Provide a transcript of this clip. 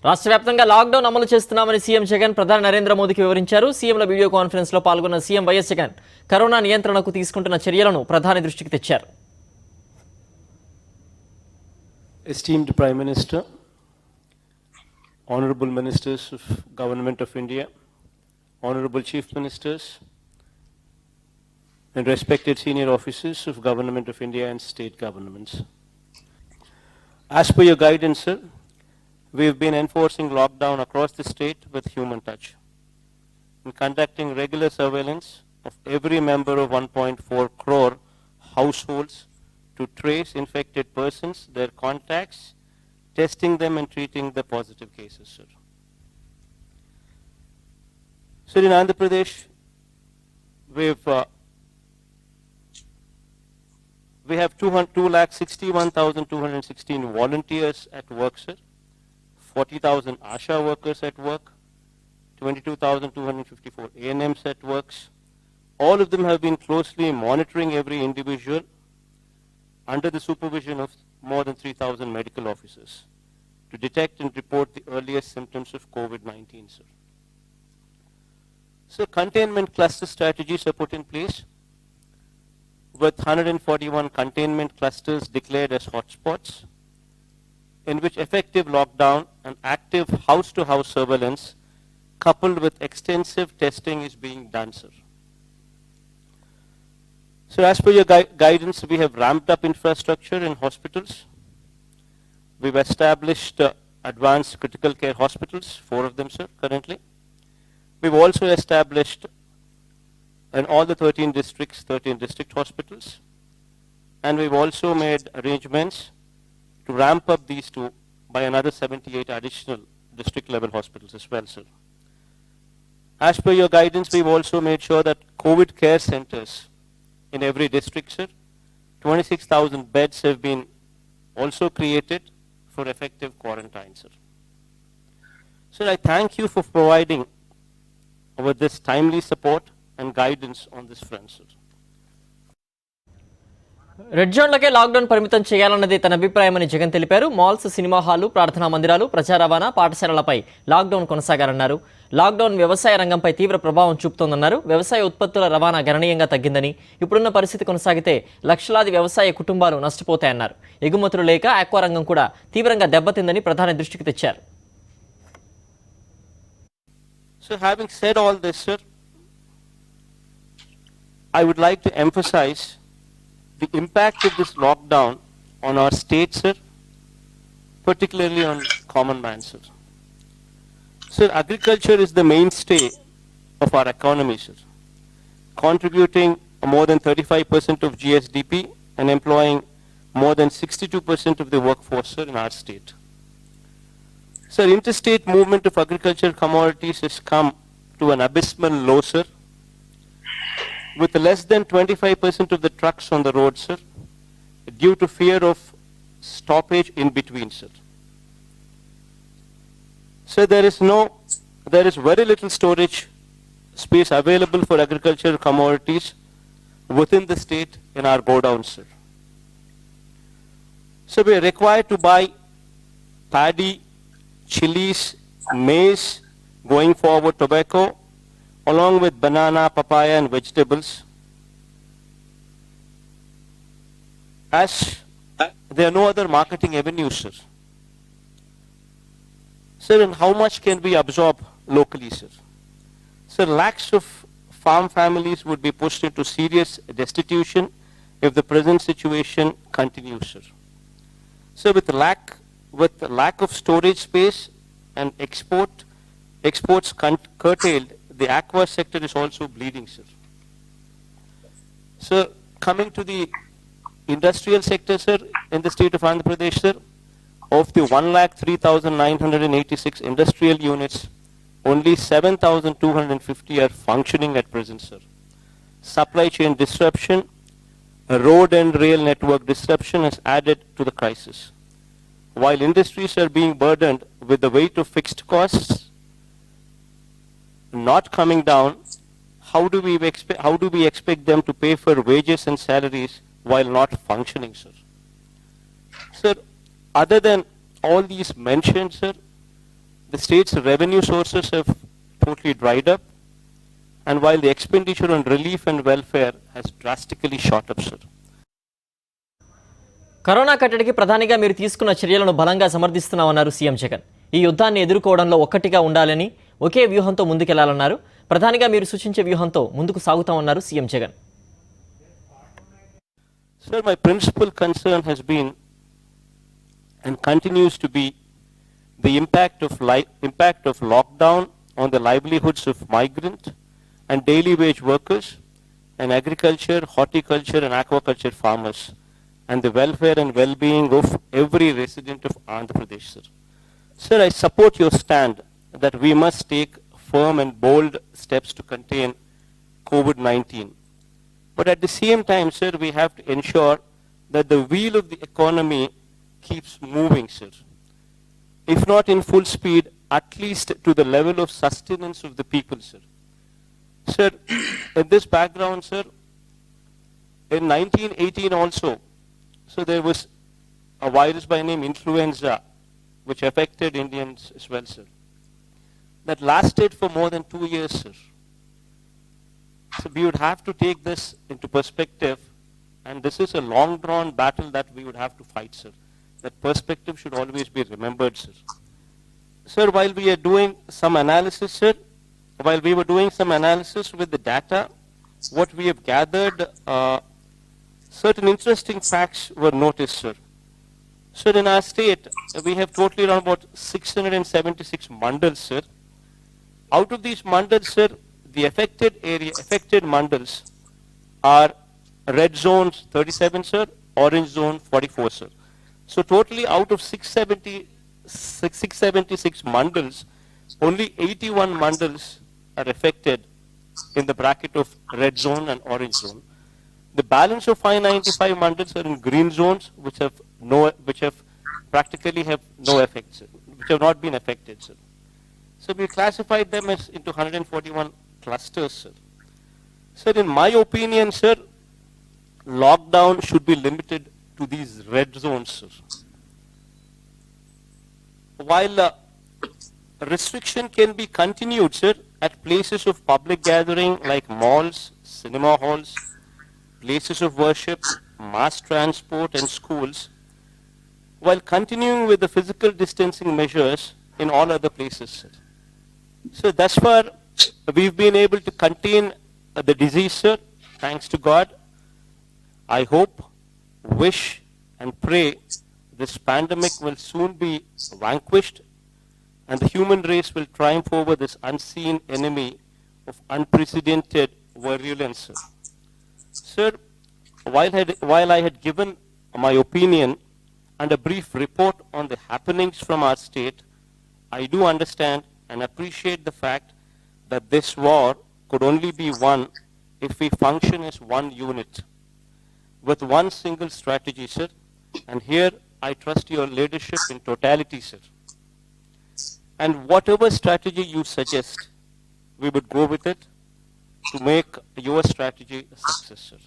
రాష్ట్ర వ్యాప్తంగా లాక్డౌన్ అమలు చేస్తున్నామని సీఎం జగన్ ప్రధాని నరేంద్ర మోదీకి వివరించారు. సీఎంల వీడియో కాన్ఫరెన్స్ లో పాల్గొన్న సీఎం వైఎస్ జగన్ కరోనా నియంత్రణకు తీసుకుంటున్న చర్యలను ప్రధాని దృష్టికి తెచ్చారు. Esteemed Prime Minister, Honorable Ministers of Government of India, Honorable Chief Ministers, and respected senior officers of Government of India and state governments. As per your guidance, sir, we've been enforcing lockdown across the state with human touch and conducting regular surveillance of every member of 1.4 crore households to trace infected persons, their contacts, testing them and treating the positive cases, sir. So in Andhra Pradesh, we have 2,61,216 volunteers at work, sir. 40,000 ASHA workers at work, 22,254 ANMs at works. All of them have been closely monitoring every individual under the supervision of more than 3,000 medical officers to detect and report the earliest symptoms of COVID-19, sir. So containment cluster strategies are put in place with 141 containment clusters declared as hotspots, in which effective lockdown and active house-to-house surveillance coupled with extensive testing is being done, sir. So as per your guidance, we have ramped up infrastructure in hospitals. We've established advanced critical care hospitals, 4 of them, sir, currently. We've also established in all the 13 districts, 13 district hospitals. And we've also made arrangements to ramp up these 2 by another 78 additional district level hospitals as well, sir. As per your guidance, we've also made sure that COVID care centers in every district, sir, 26,000 beds have been also created for effective quarantine, sir. Sir, I thank you for providing with this timely support and guidance on this front, sir. Red జోన్లకే lockdown పరిమితం చేయాలన్నది తన అభిప్రాయమని జగన్ తెలిపారు. Malls, cinema hall, ప్రార్థనా మందిరాలు, ప్రజా రవాణా, పాఠశాలలపై lockdown కొనసాగారన్నారు. Lockdown వ్యవసాయ రంగంపై తీవ్ర ప్రభావం చూపుతోందన్నారు. వ్యవసాయ ఉత్పత్తుల రవాణా గణనీయంగా తగ్గిందని, ఇప్పుడున్న పరిస్థితి కొనసాగితే లక్షలాది వ్యవసాయ కుటుంబాలు నష్టపోతాయన్నారు. ఎగుమతులు లేక ఆక్వా రంగం కూడా తీవ్రంగా దెబ్బతిందని ప్రధాని దృష్టికి తెచ్చారు. So having said all this, sir, I would like to emphasize the impact of this lockdown on our state, sir, particularly on common man, sir. Sir, agriculture is the mainstay of our economy, sir, contributing more than 35% of GSDP and employing more than 62% of the workforce, sir, in our state. Sir, interstate movement of agricultural commodities has come to an abysmal low, sir, with less than 25% of the trucks on the road, sir, due to fear of stoppage in between, sir. So there is very little storage space available for agricultural commodities within the state in our godowns, sir. So we are required to buy paddy, chilies, maize, going forward tobacco, along with banana, papaya and vegetables, as there are no other marketing avenues, sir. Sir, and how much can we absorb locally, sir? Sir, lakhs of farm families would be pushed into serious destitution if the present situation continues, sir. So with lack of storage space and exports curtailed, the aqua sector is also bleeding, sir. So coming to the industrial sector, sir, in the state of Andhra Pradesh, sir, of the 1,03,986 industrial units, only 7,250 are functioning at present, sir. Supply chain disruption, road and rail network disruption has added to the crisis. While industries are being burdened with the weight of fixed costs not coming down, how do we expect them to pay for wages and salaries while not functioning, sir? Sir, other than all these mentioned, sir, the state's revenue sources have totally dried up, and while the expenditure on relief and welfare has drastically shot up, sir. Corona కట్టడికి ప్రధానిగా మీరు తీసుకున్న చర్యలను బలంగా సమర్థిస్తున్నామన్నారు CM Jagan. ఈ యుద్ధాన్ని ఎదుర్కోవడంలో ఒక్కటిగా ఉండాలని, ఒకే వ్యూహంతో ముందుకెళ్లాలన్నారు. ప్రధానిగా మీరు సూచించే వ్యూహంతో ముందుకు సాగుతామన్నారు CM Jagan. Sir, my principal concern has been and continues to be the impact of lockdown on the livelihoods of migrant and daily wage workers and agriculture, horticulture and aquaculture farmers, and the welfare and well-being of every resident of Andhra Pradesh, sir. Sir, I support your stand that we must take firm and bold steps to contain COVID-19. But at the same time, sir, we have to ensure that the wheel of the economy keeps moving, sir. If not in full speed, at least to the level of sustenance of the people, sir. Sir, in this background, sir, in 1918 also, so there was a virus by name influenza, which affected Indians as well, sir. That lasted for more than 2 years, sir. So we would have to take this into perspective, and this is a long-drawn battle that we would have to fight, sir. That perspective should always be remembered, sir. Sir, while we are doing some analysis, sir, while we were doing some analysis with the data, what we have gathered, certain interesting facts were noticed, sir. Sir, in our state, we have totally around about 676 mandals, sir. Out of these mandals, sir, the affected mandals are red zones 37, sir, orange zone 44, sir. So totally out of 676 mandals, only 81 mandals are affected in the bracket of red zone and orange zone. The balance of 595 mandals are in green zones, which have practically have no effect, sir, which have not been affected, sir. So we classified them as into 141 clusters, sir. Sir, in my opinion, sir, lockdown should be limited to these red zones, sir. While restriction can be continued, sir, at places of public gathering like malls, cinema halls, places of worship, mass transport and schools, while continuing with the physical distancing measures in all other places, sir. So thus far, we've been able to contain the disease, sir, thanks to God. I hope, wish and pray this pandemic will soon be vanquished and the human race will triumph over this unseen enemy of unprecedented virulence, sir. Sir, while I had given my opinion and a brief report on the happenings from our state, I do understand and appreciate the fact that this war could only be won if we function as one unit, with one single strategy, sir. And here I trust your leadership in totality, sir. And whatever strategy you suggest, we would go with it to make your strategy a success, sir.